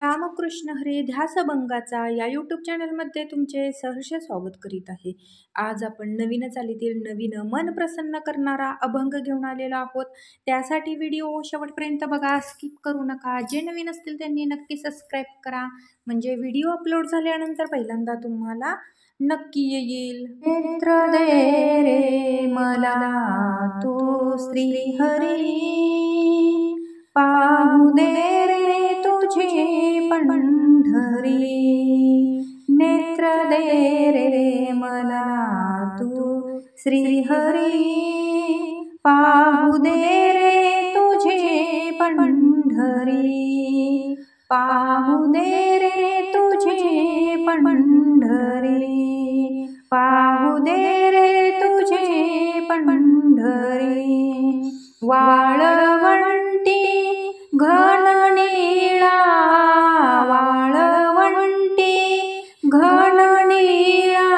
रामकृष्ण हरी ध्यासभंगाचा या यूट्यूब चॅनलमध्ये तुमचे सहर्ष स्वागत करीत आहे। आज आपण नवीन चालीतील नवीन मन प्रसन्न करणारा अभंग घेऊन आलेलो आहोत। त्यासाठी व्हिडिओ शेवटपर्यंत बघा, स्किप करू नका। जे नवीन असतील त्यांनी नक्की सबस्क्राईब करा, म्हणजे व्हिडिओ अपलोड झाल्यानंतर पहिल्यांदा तुम्हाला नक्की येईल। नेत्र दे रे मला तू श्री हरी, पाहू दे रे तुझे पंढरी। नेत्र दे रे मला तू श्री हरी, पाहू दे रे तुझे पंढरी। पाहू दे रे तुझे पंढरी, पाहू दे रे तुझे पंढरी। वाळवंटी घन नीळा, वाळवंटी घन नीळा,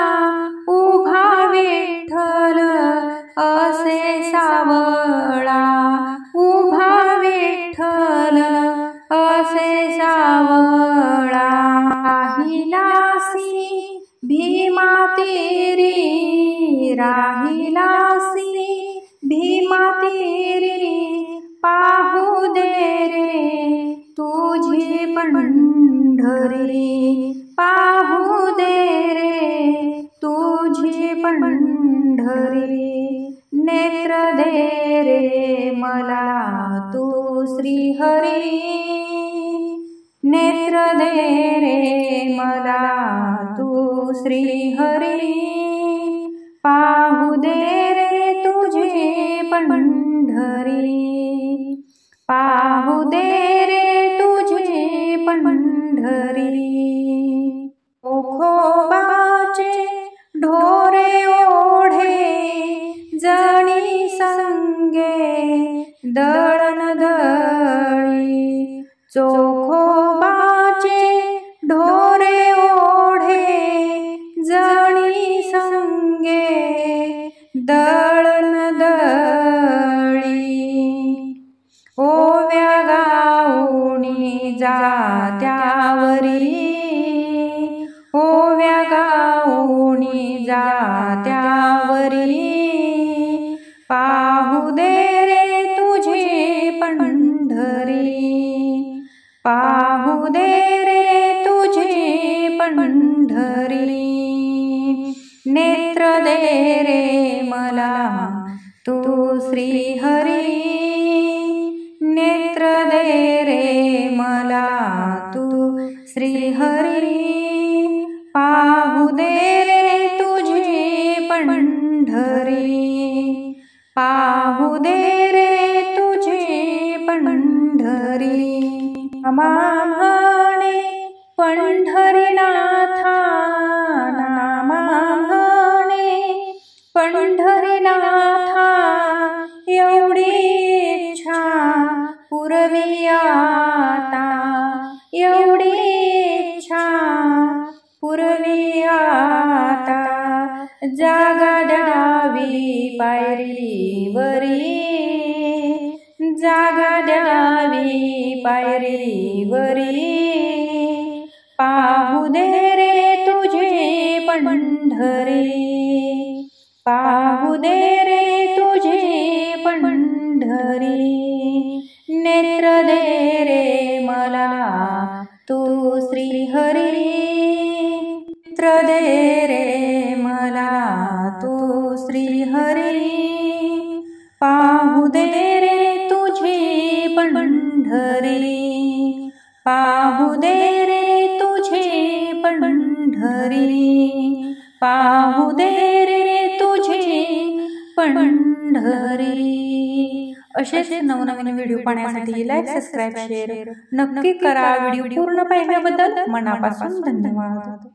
उभा विठ्ठल असे सावळा। उभा विठ्ठल असे सावळा, राहिलासी भीमा तेरी, राहिलासी भीमा तेरी। पाहू दे रे तुझी पंढरी, पाहू दे रे तुझी पंढरी। नेत्र दे रे मला तू श्री हरी, नेत्र दे रे मला तू श्री हरी। पाहू दे रे तुझे पंढरी, पाहू दे रे तुझे पंढरी। ओखोबाचे ढोरे ओढे जणी संगे, दळण दळी। चोखोबाचे ढोरे ओढे जणी संगे, दळण दळी। ओव्या गाऊनी जात्यावरी, ओव्या गाऊनी जात्यावरी। पाहू दे रे तुझे पंढरी, पाहू दे रे तुझे पंढरी। नेत्र दे रे मला तू श्री हरी, नेत्र दे रे मला तू श्री हरी। पाहू दे रे तुझे पंढरी, पाहू दे रे तुझे पंढरी। नामा म्हणे पंढरीनाथा, नामा म्हणे पंढरीनाथा। एवढी इच्छा पुरवी आता, एवढी इच्छा पुरवी आता। जागा द्यावी पायरीवरी, जागा द्यावी पायरीवरी। पाहू दे रे तुझे पंढरी, पाहू दे रे तुझे पंढरी। नेत्र दे रे मला तू श्री हरी, नेत्र दे रे मला तू श्री हरी। पाहू दे रे तुझे पंढरी, पाहू दे रे तुझे पंढरी। पाहू दे रे तुझे पंढरी। असेच नवनवीन व्हिडिओ पाहण्यासाठी लाईक, सबस्क्राईब, शेअर नक्की करा। व्हिडिओ पूर्ण पाहिल्याबद्दल मनापासून धन्यवाद।